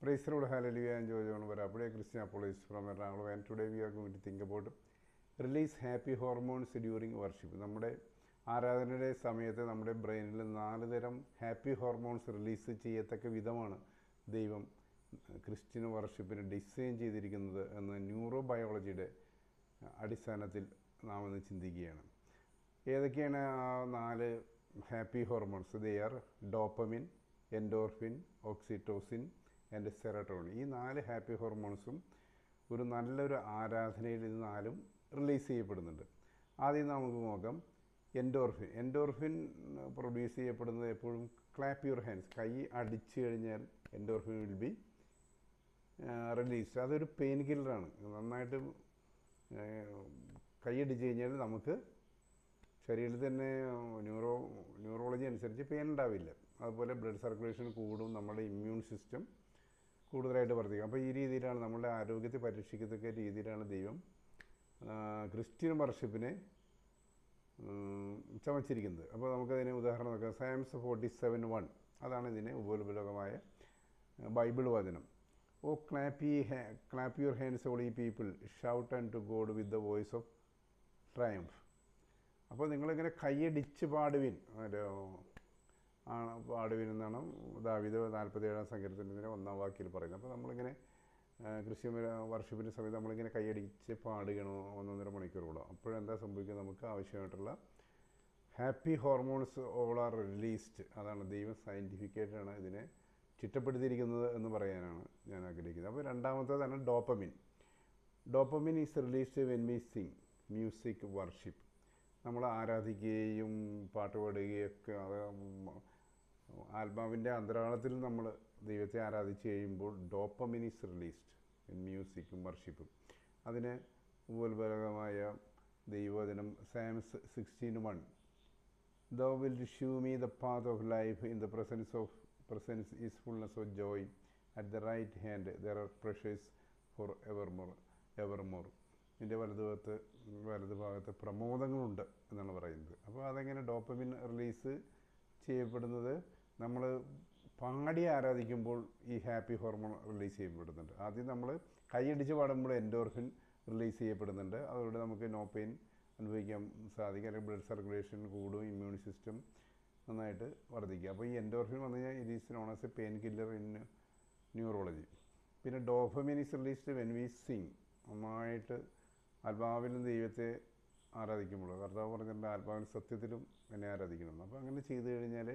Praise the Lord, hallelujah, and Joy John Varapade, Christian Apollos from Ernakulam. And today we are going to think about release happy hormones during worship. നമ്മുടെ ആരാധനയുടെ സമയത്ത് നമ്മുടെ ബ്രെയിനിൽ 4 തരം happy hormones release ചെയ്യത്തക്ക വിധമാണ് ദൈവം Christian വർഷിപ്പിന് design ചെയ്തിരിക്കുന്നത് എന്ന് ന്യൂറോബയോളജിയുടെ അടിസ്ഥാനത്തിൽ നാം ഒന്ന് ചിന്തിക്കുകയാണ്. ഏതൊക്കെയാണ് ആ 4 happy hormones? They are dopamine, endorphin, oxytocin and serotonin. ഈ 4 ഹാപ്പി ഹോർമോൺസും ഒരു നല്ലൊരു ആരാധനയിൽ ഇത് 4ഉം റിലീസ് ചെയ്യപ്പെടുന്നുണ്ട്. ആദ്യം നമുക്ക് നോക്കാം എൻഡോർഫിൻ പ്രൊഡ്യൂസ് ചെയ്യപ്പെടുന്നത് എപ്പോഴും ക്ലാപ്പ് യുവർ ഹാൻഡ്സ്, കൈ അടിച്ചു കഴിഞ്ഞാൽ എൻഡോർഫിൻ വിൽ ബി റിലീസ്ഡ്. അതൊരു പെയിൻ കില്ലറാണ്. നന്നായിട്ട് കൈയടിച്ച് കഴിഞ്ഞാൽ നമുക്ക് ശരീരത്തിൽ തന്നെ ന്യൂറോളജി അനുസരിച്ച് പെയിൻ ഉണ്ടാവില്ല. അതുപോലെ ബ്ലഡ് സർക്കുലേഷൻ കൂടും, നമ്മുടെ ഇമ്മ്യൂൺ സിസ്റ്റം കൂടുതലായിട്ട് വർദ്ധിക്കും. അപ്പോൾ ഈ രീതിയിലാണ് നമ്മുടെ ആരോഗ്യത്തെ പരീക്ഷിക്കത്തക്ക രീതിയിലാണ് ദൈവം ക്രിസ്ത്യൻ വർഷിപ്പിനെ ചമച്ചിരിക്കുന്നത്. അപ്പോൾ നമുക്കതിന് ഉദാഹരണം നോക്കാം. Psalms 47:1 അതാണ് ഇതിന് ഉപോത്ബലകമായ ബൈബിൾ വചനം. O clap your hands all ye people, shout and to God with the voice of triumph. അപ്പോൾ നിങ്ങളിങ്ങനെ കൈയടിച്ച് പാടുവിൻ എന്നാണ് ദാവീദ് 47-ാം സങ്കീർത്തനത്തിൻ്റെ 1-ാം വാക്യത്തിൽ പറയുന്നത്. അപ്പോൾ നമ്മളിങ്ങനെ ക്രിസ്ത്യൻ വർഷിപ്പിൻ്റെ സമയത്ത് നമ്മളിങ്ങനെ കൈയടിച്ച് പാടുകയാണ് 1.5 മണിക്കൂറോളം. അപ്പോഴെന്താ സംഭവിക്കുക? നമുക്ക് ആവശ്യമായിട്ടുള്ള happy hormones all are released. അതാണ് ദൈവം സയൻറ്റിഫിക്കായിട്ടാണ് ഇതിനെ ചിട്ടപ്പെടുത്തിയിരിക്കുന്നത് എന്ന് പറയാനാണ് ഞാൻ ആഗ്രഹിക്കുന്നത്. അപ്പോൾ രണ്ടാമത്തേതാണ് dopamine is released when we sing music worship. നമ്മൾ ആരാധിക്കുകയും പാട്ട് പാടുകയൊക്കെ അത് ആത്മാവിൻ്റെ അന്തരാളത്തിൽ നമ്മൾ ദൈവത്തെ ആരാധിച്ച് കഴിയുമ്പോൾ ഡോപ്പമിൻ ഈസ് റിലീസ്ഡ് ഇൻ മ്യൂസിക്കും വർഷിപ്പും. അതിന് ഉപോത്ബലകമായ ദൈവവചനം Psalms 16:1 Thou wilt shew me the path of life, in the presence is fullness of joy, at the right hand there are pleasures for evermore. ഇതിൻ്റെ വലതു ഭാഗത്ത് പ്രമോദങ്ങളുണ്ട് എന്നാണ് പറയുന്നത്. അപ്പോൾ അതെങ്ങനെ ഡോപ്പമിൻ റിലീസ് ചെയ്യപ്പെടുന്നത്? നമ്മൾ പാടി ആരാധിക്കുമ്പോൾ ഈ ഹാപ്പി ഹോർമോൺ റിലീസ് ചെയ്യപ്പെടുന്നുണ്ട്. ആദ്യം നമ്മൾ കൈയടിച്ച് പാടുമ്പോൾ എൻഡോർഫിൻ റിലീസ് ചെയ്യപ്പെടുന്നുണ്ട്. അതോടെ നമുക്ക് നോ പെയിൻ അനുഭവിക്കാൻ സാധിക്കും, അല്ലെങ്കിൽ ബ്ലഡ് സർക്കുലേഷൻ കൂടും, ഇമ്മ്യൂൺ സിസ്റ്റം നന്നായിട്ട് വർദ്ധിക്കുക. അപ്പോൾ ഈ എൻഡോർഫിൻ വന്നു കഴിഞ്ഞാൽ it is known as a painkiller in neurology. പിന്നെ dopamine is released when we sing. നന്നായിട്ട് ആത്മാവിലും ദൈവത്തെ ആരാധിക്കുമ്പോൾ കർത്താവ് പറഞ്ഞിട്ടുണ്ട്, ആത്മാവിൽ സത്യത്തിലും എന്നെ ആരാധിക്കണം. അപ്പോൾ അങ്ങനെ ചെയ്തു കഴിഞ്ഞാൽ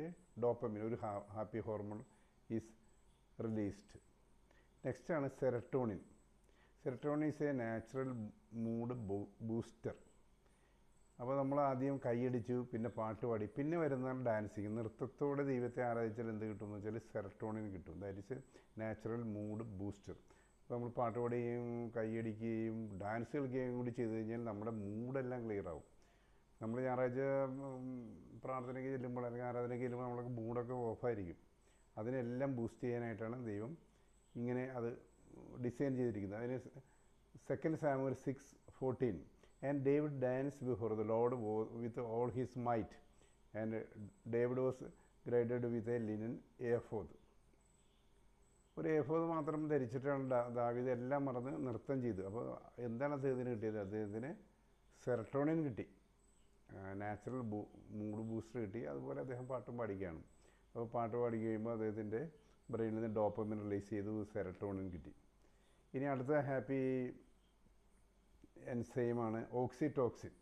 ഡോപ്പമിൻ, ഒരു ഹാപ്പി ഹോർമോൺ, ഈസ് റിലീസ്ഡ്. നെക്സ്റ്റാണ് serotonin. Serotonin is a natural mood booster. അപ്പോൾ നമ്മൾ ആദ്യം കൈയടിച്ചു, പിന്നെ പാട്ട് പാടി, പിന്നെ വരുന്നതാണ് ഡാൻസിങ്. നൃത്തത്തോടെ ദൈവത്തെ ആരാധിച്ചാൽ എന്ത് കിട്ടുമെന്ന് വെച്ചാൽ സെറട്ടോണിൻ കിട്ടും. That is natural mood booster. അപ്പോൾ നമ്മൾ പാട്ട് പാടുകയും കൈയടിക്കുകയും ഡാൻസ് കളിക്കുകയും കൂടി ചെയ്ത് കഴിഞ്ഞാൽ നമ്മുടെ മൂഡെല്ലാം ക്ലിയർ ആവും. നമ്മൾ ഞായറാഴ്ച പ്രാർത്ഥനയ്ക്ക് ചെല്ലുമ്പോൾ അല്ലെങ്കിൽ ആരാധനയ്ക്ക് ചെല്ലുമ്പോൾ നമ്മളൊക്കെ മൂഡൊക്കെ ഓഫായിരിക്കും. അതിനെല്ലാം ബൂസ്റ്റ് ചെയ്യാനായിട്ടാണ് ദൈവം ഇങ്ങനെ അത് ഡിസൈൻ ചെയ്തിരിക്കുന്നത്. അതിന് 2 Samuel 6:14 and David dance before the Lord with all his might and David was girded with a linen ephod. ഒരു ഏഫോദ് മാത്രം ധരിച്ചിട്ടാണ് ദാവീദ് എല്ലാം മറന്ന് നൃത്തം ചെയ്തു. അപ്പോൾ എന്താണ് അദ്ദേഹത്തിന് കിട്ടിയത്? അദ്ദേഹത്തിന് സെറട്ടോണിൻ കിട്ടി, നാച്ചുറൽ മൂഡ് ബൂസ്റ്റർ കിട്ടി. അതുപോലെ അദ്ദേഹം പാട്ടും പാടിക്കുകയാണ്. അപ്പോൾ പാട്ട് പാടി കഴിയുമ്പോൾ അദ്ദേഹത്തിൻ്റെ ബ്രെയിനിൽ നിന്ന് ഡോപ്പമിൻ റിലീസ് ചെയ്തു, സെറട്ടോണിൻ കിട്ടി. ഇനി അടുത്ത ഹാപ്പി എൻസൈമാണ് ഓക്സിറ്റോക്സിൻ.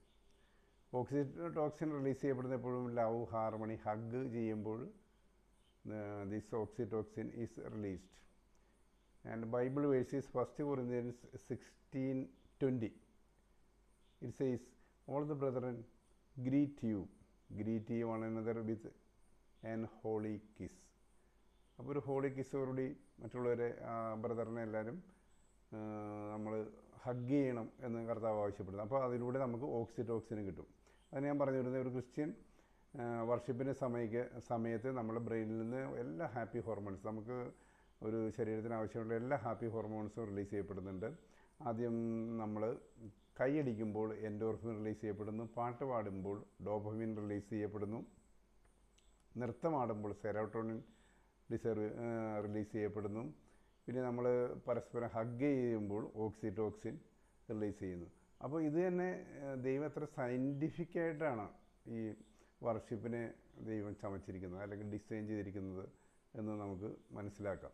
ഓക്സിറ്റോക്സിൻ റിലീസ് ചെയ്യപ്പെടുന്ന എപ്പോഴും ലവ്, ഹാർമണി, ഹഗ് ചെയ്യുമ്പോൾ this oxytocin is released. And Bible versus 1 Corinthians 16:20 it says, all the brethren greet you one another with an holy kiss. അപ്പോൾ ഒരു holy കിസ്സോടുകൂടി മറ്റുള്ളവരെ ബ്രദറിനെ എല്ലാവരും നമ്മൾ ഹഗ് ചെയ്യണം എന്ന് കർത്താവ് ആവശ്യപ്പെടുന്നു. അപ്പോൾ അതിലൂടെ നമുക്ക് ഓക്സിറ്റോക്സിന് കിട്ടും. അത് ഞാൻ പറഞ്ഞു വരുന്നത്, ഒരു ക്രിസ്ത്യൻ വർഷിപ്പിൻ്റെ സമയത്ത് നമ്മുടെ ബ്രെയിനിൽ നിന്ന് എല്ലാ ഹാപ്പി ഹോർമോൺസ്, നമുക്ക് ഒരു ശരീരത്തിന് ആവശ്യമുള്ള എല്ലാ ഹാപ്പി ഹോർമോൺസും റിലീസ് ചെയ്യപ്പെടുന്നുണ്ട്. ആദ്യം നമ്മൾ കൈയടിക്കുമ്പോൾ എൻഡോർഫിൻ റിലീസ് ചെയ്യപ്പെടുന്നു, പാട്ട് പാടുമ്പോൾ ഡോപ്പമിൻ റിലീസ് ചെയ്യപ്പെടുന്നു, നൃത്തമാടുമ്പോൾ സെറോട്ടോണിൻ റിലീസ് ചെയ്യപ്പെടുന്നു, പിന്നെ നമ്മൾ പരസ്പരം ഹഗ് ചെയ്യുമ്പോൾ ഓക്സിറ്റോക്സിൻ റിലീസ് ചെയ്യുന്നു. അപ്പോൾ ഇത് തന്നെ ദൈവം എത്ര സയൻറ്റിഫിക്കായിട്ടാണ് ഈ വർഷിപ്പിനെ ദൈവം ചമച്ചിരിക്കുന്നത് അല്ലെങ്കിൽ ഡിസൈൻ ചെയ്തിരിക്കുന്നത് എന്ന് നമുക്ക് മനസ്സിലാക്കാം.